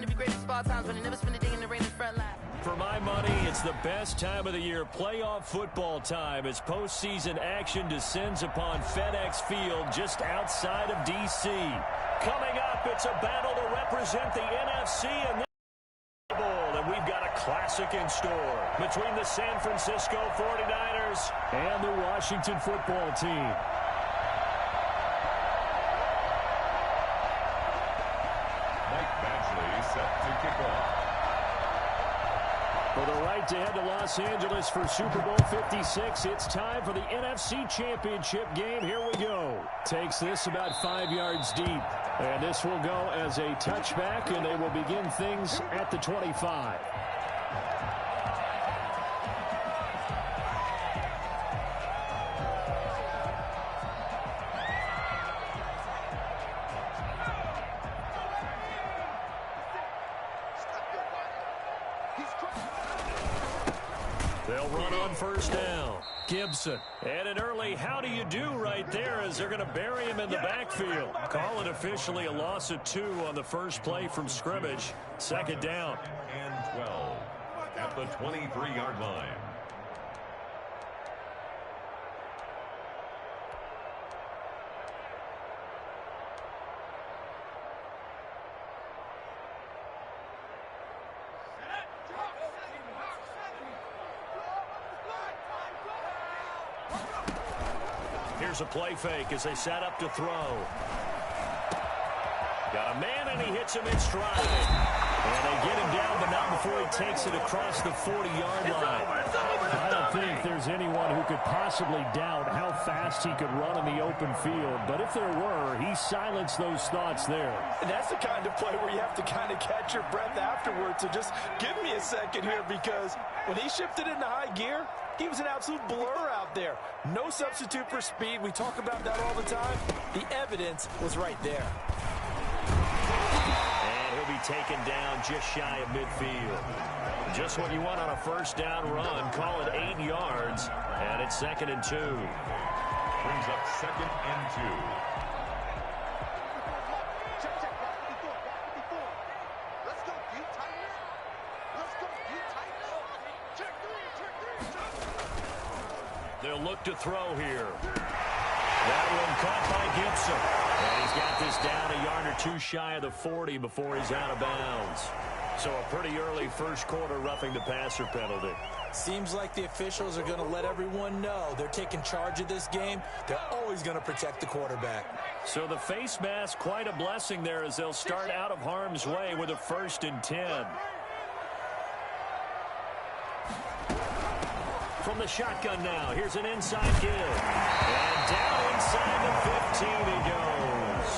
to be greatest of all times, but he never spent a day in the rain in front line. For my money, it's the best time of the year, playoff football time, as postseason action descends upon FedEx Field just outside of D.C. Coming up, it's a battle to represent the NFC and and we've got a classic in store between the San Francisco 49ers and the Washington football team. Set to kick off. For the right to head to Los Angeles for Super Bowl 56, it's time for the NFC Championship game. Here we go. Takes this about 5 yards deep. And this will go as a touchback, and they will begin things at the 25. They'll run on first down. Gibson. And an early how do you do right there as they're going to bury him in the backfield. Call it officially a loss of 2 on the first play from scrimmage. Second down. And 12 at the 23-yard line. Here's a play fake as they set up to throw. Got a man, and he hits him in stride. And they get him down, but not before he takes it across the 40-yard line. I don't think there's anyone who could possibly doubt how fast he could run in the open field. But if there were, he silenced those thoughts there. And that's the kind of play where you have to kind of catch your breath afterwards. So just give me a second here, because when he shifted into high gear, he was an absolute blur out there. No substitute for speed. We talk about that all the time. The evidence was right there. And he'll be taken down just shy of midfield. Just what you want on a first down run. Call it 8 yards. And it's 2nd and 2. Brings up 2nd and 2. They'll look to throw here. That one caught by Gibson. And he's got this down a yard or 2 shy of the 40 before he's out of bounds. So a pretty early first quarter roughing the passer penalty. Seems like the officials are going to let everyone know they're taking charge of this game. They're always going to protect the quarterback. So the face mask, quite a blessing there as they'll start out of harm's way with a 1st and 10. From the shotgun now, here's an inside give. And down inside the 15 he goes.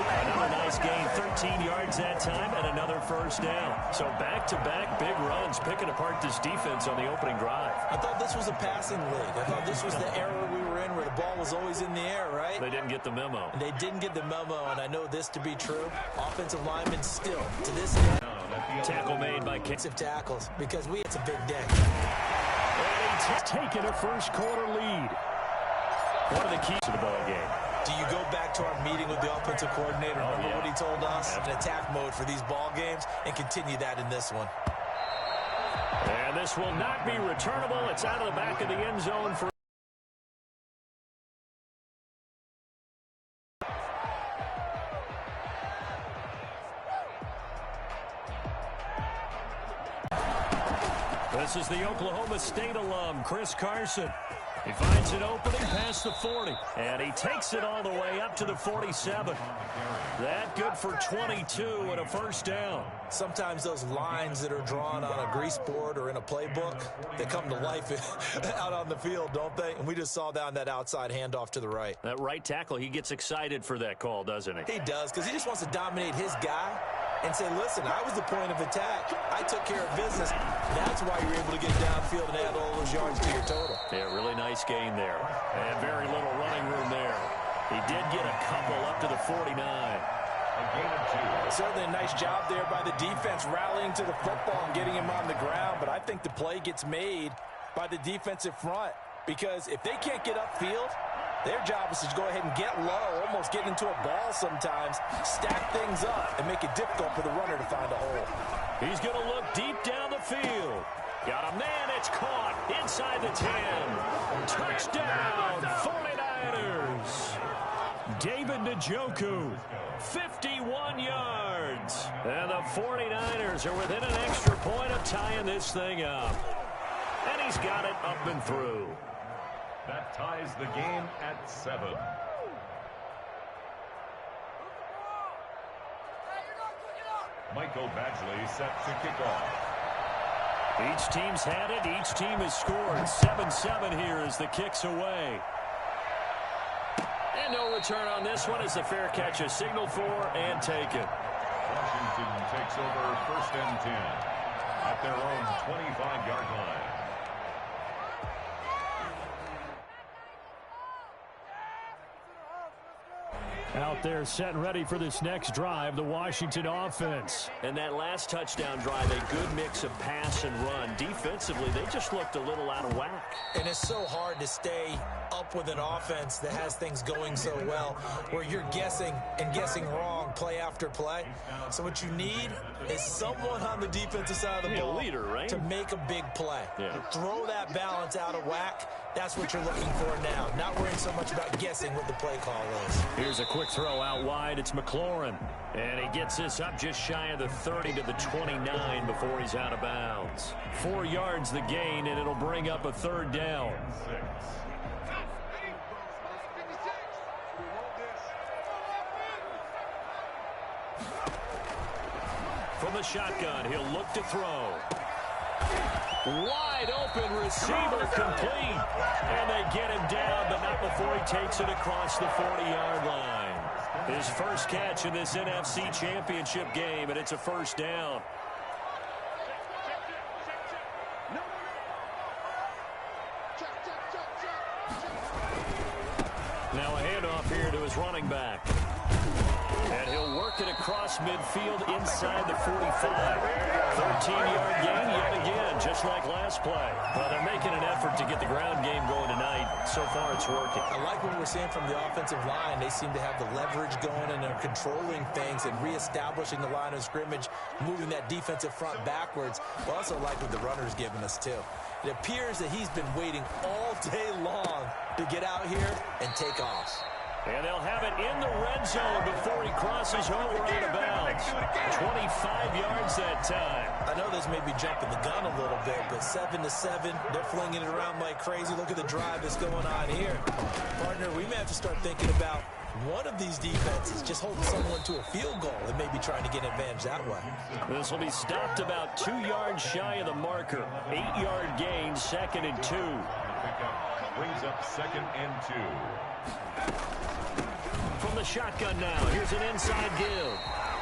Another nice gain, 13 yards that time, and another first down. So back-to-back big runs, picking apart this defense on the opening drive. I thought this was a passing league. I thought this was the era we were in where the ball was always in the air, right? They didn't get the memo. And they didn't get the memo, and I know this to be true. Offensive linemen still, to this day, Tackle made by defensive tackles, because it's a big day. Taking a first quarter lead. One of the keys to the ball game. Do you go back to our meeting with the offensive coordinator? Remember what he told us? An attack mode for these ball games, and continue that in this one. And this will not be returnable. It's out of the back of the end zone for This is the Oklahoma State alum, Chris Carson. He finds an opening past the 40, and he takes it all the way up to the 47. That good for 22 and a first down. Sometimes those lines that are drawn on a grease board or in a playbook, they come to life out on the field, don't they? And we just saw that on that outside handoff to the right. That right tackle, he gets excited for that call, doesn't he? He does, because he just wants to dominate his guy and say, listen, I was the point of attack. I took care of business. That's why you're able to get downfield and add all those yards to your total. Yeah, really nice gain there. And very little running room there. He did get a couple up to the 49. Certainly a nice job there by the defense rallying to the football and getting him on the ground. But I think the play gets made by the defensive front, because if they can't get upfield, Their job is to go ahead and get low, almost get into a ball sometimes, stack things up, and make it difficult for the runner to find a hole. He's going to look deep down the field. Got a man, it's caught inside the 10. Touchdown, 49ers. David Njoku, 51 yards. And the 49ers are within an extra point of tying this thing up. And he's got it up and through. That ties the game at 7. Michael Badgley set to kick off. Each team's had it. Each team has scored. 7-7 here as the kick's away. And no return on this one as the fair catch is signaled for and taken. Washington takes over 1st and 10 at their own 25-yard line. Out there set and ready for this next drive, the Washington offense. And that last touchdown drive, a good mix of pass and run. Defensively, they just looked a little out of whack. And it's so hard to stay up with an offense that has things going so well, where you're guessing and guessing wrong play after play. So what you need is someone on the defensive side of the ball, a leader, right? To make a big play. Yeah. Throw that balance out of whack. That's what you're looking for now. Not worrying so much about guessing what the play call is. Here's a quick throw out wide. It's McLaurin. And he gets this up just shy of the 30 to the 29 before he's out of bounds. 4 yards the gain, and it'll bring up a 3rd down. 6. From the shotgun, he'll look to throw. Wide open receiver complete. And they get him down, but not before he takes it across the 40-yard line. His first catch in this NFC Championship game, and it's a 1st down. Now a handoff here to his running back. And he'll work it across midfield inside the 45. 13-yard gain yet again, just like last play. Well, they're making an effort to get the ground game going tonight. So far, it's working. I like what we're seeing from the offensive line. They seem to have the leverage going, and they're controlling things and reestablishing the line of scrimmage, moving that defensive front backwards. But also like what the runner's giving us, too. It appears that he's been waiting all day long to get out here and take off. And they'll have it in the red zone before he crosses over out of bounds. 25 yards that time. I know this may be jumping the gun a little bit, but 7-7, they're flinging it around like crazy. Look at the drive that's going on here. Partner, we may have to start thinking about one of these defenses just holding someone to a field goal and maybe trying to get an advantage that way. This will be stopped about 2 yards shy of the marker. 8-yard gain, 2nd and 2. Brings up 2nd and 2. From the shotgun now, here's an inside give.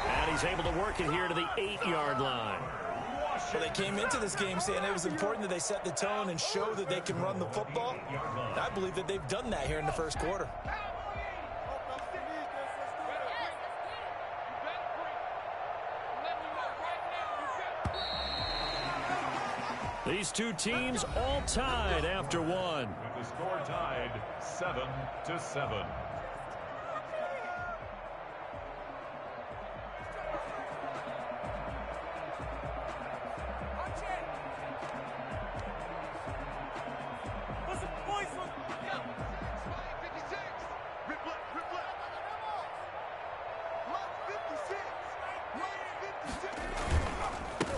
And he's able to work it here to the 8-yard line. Well, they came into this game saying it was important that they set the tone and show that they can run the football. And I believe that they've done that here in the 1st quarter. These two teams all tied after one. With the score tied 7-7.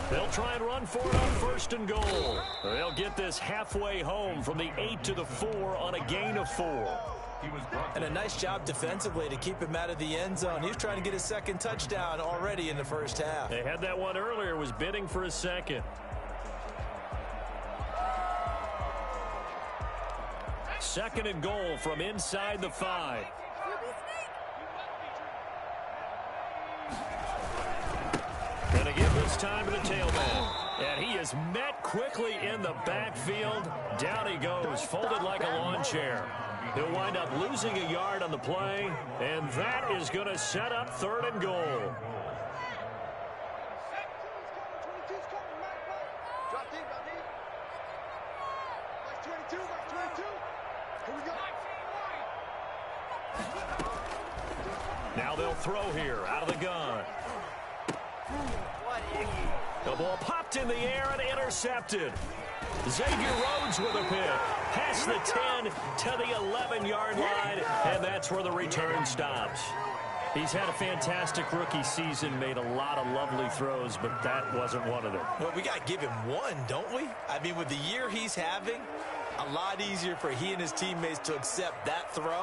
They'll try and run for it on 1st and goal. They'll get this halfway home from the 8 to the 4 on a gain of 4. And a nice job defensively to keep him out of the end zone. He's trying to get his 2nd touchdown already in the 1st half. They had that one earlier, was bidding for a 2nd. Second and goal from inside the 5. And again this time to the tailback. And he is met quickly in the backfield. Down he goes, folded like a lawn chair. He'll wind up losing a yard on the play, and that is going to set up 3rd and goal. Now they'll throw here out of the gun. The ball popped in the air and intercepted. Xavier Rhodes with a pick. Past the 10 to the 11-yard line, and that's where the return stops. He's had a fantastic rookie season, made a lot of lovely throws, but that wasn't one of them. Well, we got to give him one, don't we? I mean, with the year he's having, a lot easier for he and his teammates to accept that throw